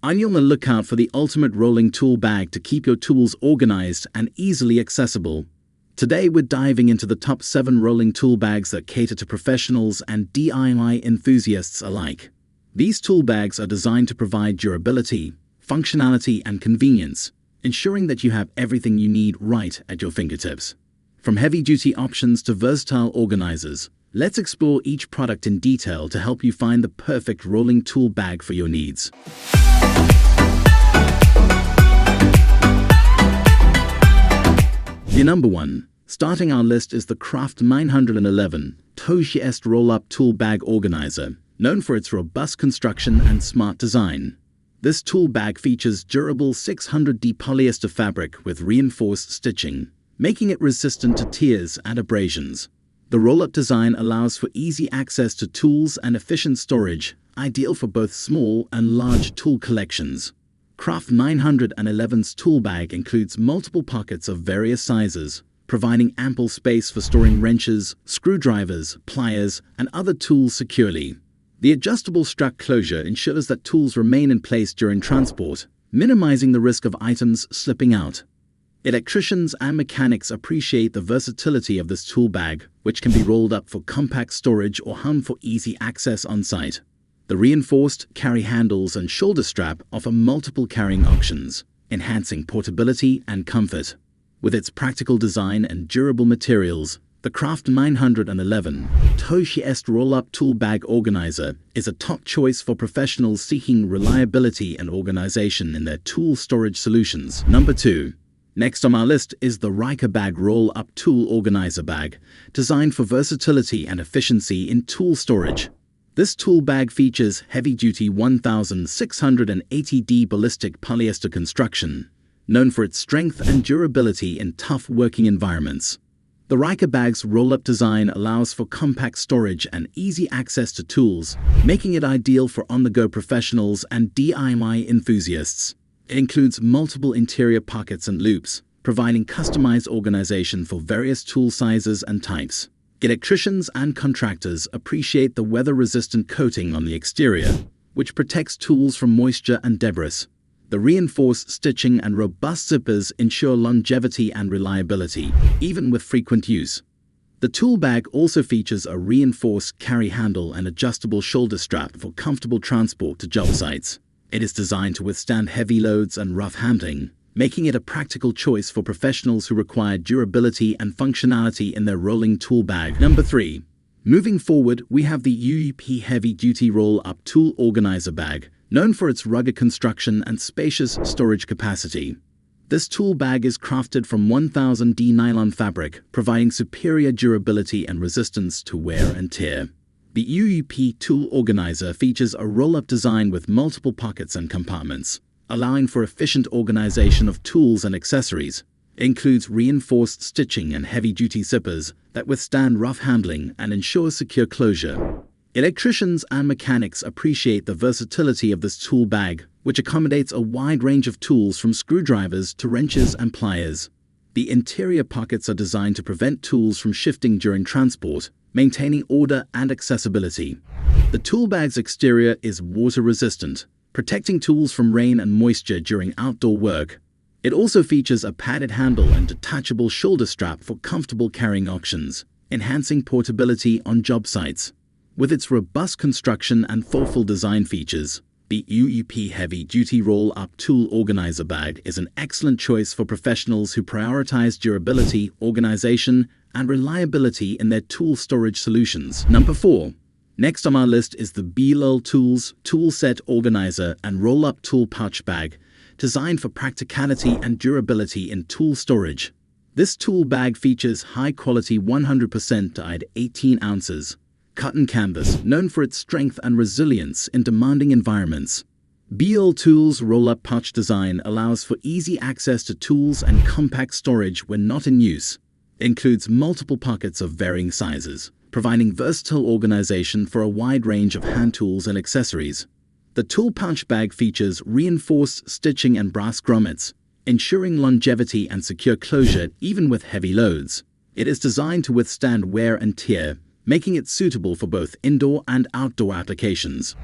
I'm on the lookout for the ultimate rolling tool bag to keep your tools organized and easily accessible. Today we're diving into the top 7 rolling tool bags that cater to professionals and DIY enthusiasts alike. These tool bags are designed to provide durability, functionality, and convenience, ensuring that you have everything you need right at your fingertips. From heavy-duty options to versatile organizers, let's explore each product in detail to help you find the perfect rolling tool bag for your needs. The number 1. Starting our list is the Craft 911 KOYYTO Roll-Up Tool Bag Organizer, known for its robust construction and smart design. This tool bag features durable 600D polyester fabric with reinforced stitching, making it resistant to tears and abrasions. The roll-up design allows for easy access to tools and efficient storage, ideal for both small and large tool collections. Craft 911's tool bag includes multiple pockets of various sizes, providing ample space for storing wrenches, screwdrivers, pliers, and other tools securely. The adjustable strap closure ensures that tools remain in place during transport, minimizing the risk of items slipping out. Electricians and mechanics appreciate the versatility of this tool bag, which can be rolled up for compact storage or hung for easy access on-site. The reinforced carry handles and shoulder strap offer multiple carrying options, enhancing portability and comfort. With its practical design and durable materials, the Craft 911 KOYYTO Roll-Up Tool Bag Organizer is a top choice for professionals seeking reliability and organization in their tool storage solutions. Number 2. Next on our list is the Ryker Bag Roll-Up Tool Organizer Bag, designed for versatility and efficiency in tool storage. This tool bag features heavy-duty 1680D ballistic polyester construction, known for its strength and durability in tough working environments. The Ryker bag's roll-up design allows for compact storage and easy access to tools, making it ideal for on-the-go professionals and DIY enthusiasts. It includes multiple interior pockets and loops, providing customized organization for various tool sizes and types. Electricians and contractors appreciate the weather-resistant coating on the exterior, which protects tools from moisture and debris. The reinforced stitching and robust zippers ensure longevity and reliability, even with frequent use. The tool bag also features a reinforced carry handle and adjustable shoulder strap for comfortable transport to job sites. It is designed to withstand heavy loads and rough handling, making it a practical choice for professionals who require durability and functionality in their rolling tool bag. Number 3. Moving forward, we have the KOYYTO Heavy Duty Roll-Up Tool Organizer Bag, known for its rugged construction and spacious storage capacity. This tool bag is crafted from 1000D nylon fabric, providing superior durability and resistance to wear and tear. The KOYYTO Tool Organizer features a roll-up design with multiple pockets and compartments, allowing for efficient organization of tools and accessories. It includes reinforced stitching and heavy-duty zippers that withstand rough handling and ensure secure closure. Electricians and mechanics appreciate the versatility of this tool bag, which accommodates a wide range of tools from screwdrivers to wrenches and pliers. The interior pockets are designed to prevent tools from shifting during transport, maintaining order and accessibility. The tool bag's exterior is water-resistant, protecting tools from rain and moisture during outdoor work. It also features a padded handle and detachable shoulder strap for comfortable carrying options, enhancing portability on job sites. With its robust construction and thoughtful design features, the KOYYTO Heavy Duty Roll-Up Tool Organizer Bag is an excellent choice for professionals who prioritize durability, organization, and reliability in their tool storage solutions. Number 4. Next on our list is the BLL Tools Tool Set Organizer and Roll-Up Tool Pouch Bag, designed for practicality and durability in tool storage. This tool bag features high-quality 100% dyed 18 ounces cotton canvas, known for its strength and resilience in demanding environments. BLL Tools' roll-up pouch design allows for easy access to tools and compact storage when not in use. It includes multiple pockets of varying sizes, providing versatile organization for a wide range of hand tools and accessories. The tool pouch bag features reinforced stitching and brass grommets, ensuring longevity and secure closure even with heavy loads. It is designed to withstand wear and tear, making it suitable for both indoor and outdoor applications.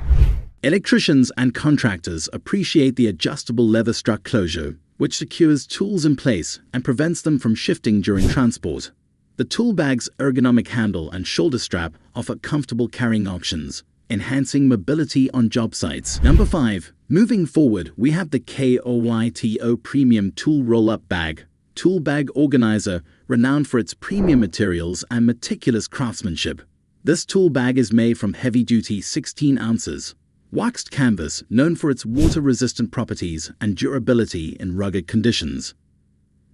Electricians and contractors appreciate the adjustable leather-struck closure, which secures tools in place and prevents them from shifting during transport. The tool bag's ergonomic handle and shoulder strap offer comfortable carrying options, enhancing mobility on job sites. Number 5. Moving forward, we have the KOYYTO Premium Tool Roll-Up Bag. Tool bag organizer, renowned for its premium materials and meticulous craftsmanship. This tool bag is made from heavy-duty 16 ounces waxed canvas, known for its water-resistant properties and durability in rugged conditions.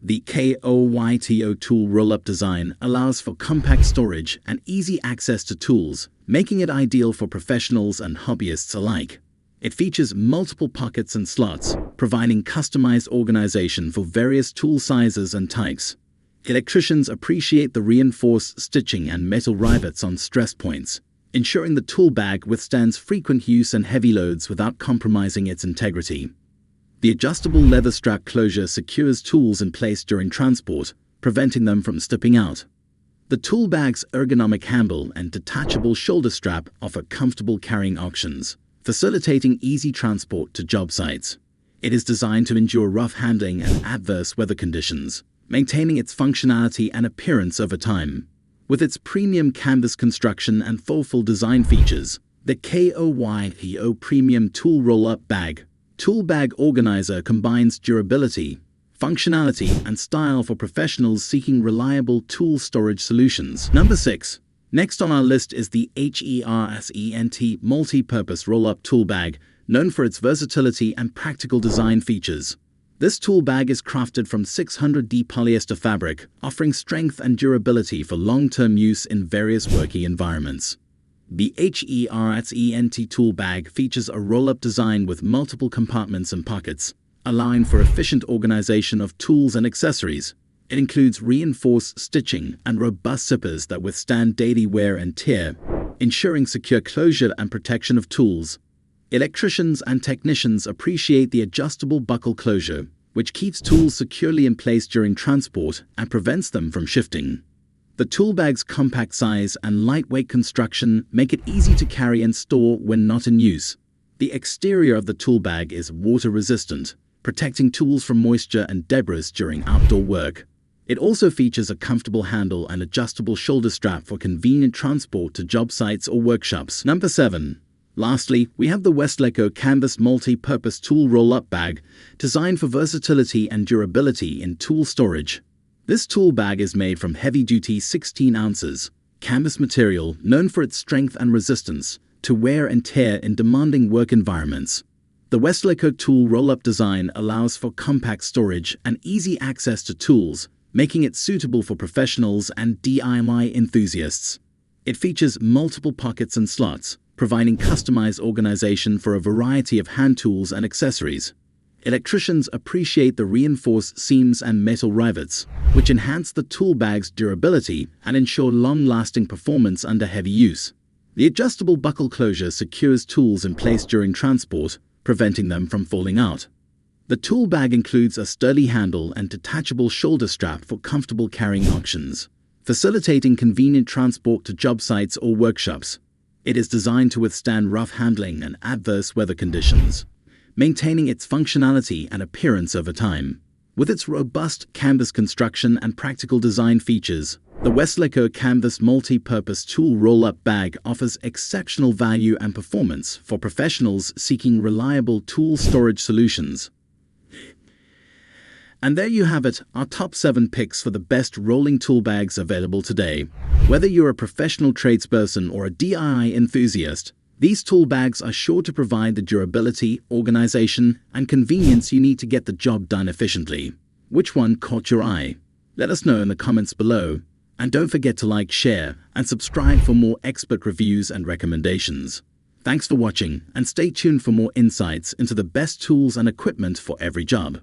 The KOYYTO tool roll-up design allows for compact storage and easy access to tools, making it ideal for professionals and hobbyists alike. It features multiple pockets and slots, providing customized organization for various tool sizes and types. Electricians appreciate the reinforced stitching and metal rivets on stress points, ensuring the tool bag withstands frequent use and heavy loads without compromising its integrity. The adjustable leather strap closure secures tools in place during transport, preventing them from slipping out. The tool bag's ergonomic handle and detachable shoulder strap offer comfortable carrying options, facilitating easy transport to job sites. It is designed to endure rough handling and adverse weather conditions, maintaining its functionality and appearance over time. With its premium canvas construction and thoughtful design features, the KOYYTO Premium Tool Roll-Up Bag Tool Bag Organizer combines durability, functionality, and style for professionals seeking reliable tool storage solutions. Number 6. Next on our list is the HERSENT Multi-Purpose Roll-Up Tool Bag, known for its versatility and practical design features. This tool bag is crafted from 600D polyester fabric, offering strength and durability for long-term use in various working environments. The HERSENT tool bag features a roll-up design with multiple compartments and pockets, allowing for efficient organization of tools and accessories. It includes reinforced stitching and robust zippers that withstand daily wear and tear, ensuring secure closure and protection of tools. Electricians and technicians appreciate the adjustable buckle closure, which keeps tools securely in place during transport and prevents them from shifting. The tool bag's compact size and lightweight construction make it easy to carry and store when not in use. The exterior of the tool bag is water-resistant, protecting tools from moisture and debris during outdoor work. It also features a comfortable handle and adjustable shoulder strap for convenient transport to job sites or workshops. Number 7. Lastly, we have the Wessleco Canvas Multi-Purpose Tool Roll-Up Bag, designed for versatility and durability in tool storage. This tool bag is made from heavy-duty 16 ounces canvas material, known for its strength and resistance to wear and tear in demanding work environments. The Wessleco tool roll-up design allows for compact storage and easy access to tools, making it suitable for professionals and DIY enthusiasts. It features multiple pockets and slots, providing customized organization for a variety of hand tools and accessories. Electricians appreciate the reinforced seams and metal rivets, which enhance the tool bag's durability and ensure long-lasting performance under heavy use. The adjustable buckle closure secures tools in place during transport, preventing them from falling out. The tool bag includes a sturdy handle and detachable shoulder strap for comfortable carrying options, facilitating convenient transport to job sites or workshops. It is designed to withstand rough handling and adverse weather conditions, maintaining its functionality and appearance over time. With its robust canvas construction and practical design features, the Wessleco Canvas Multi-Purpose Tool Roll-Up Bag offers exceptional value and performance for professionals seeking reliable tool storage solutions. And there you have it, our top 7 picks for the best rolling tool bags available today. Whether you're a professional tradesperson or a DIY enthusiast, these tool bags are sure to provide the durability, organization, and convenience you need to get the job done efficiently. Which one caught your eye? Let us know in the comments below. And don't forget to like, share, and subscribe for more expert reviews and recommendations. Thanks for watching, and stay tuned for more insights into the best tools and equipment for every job.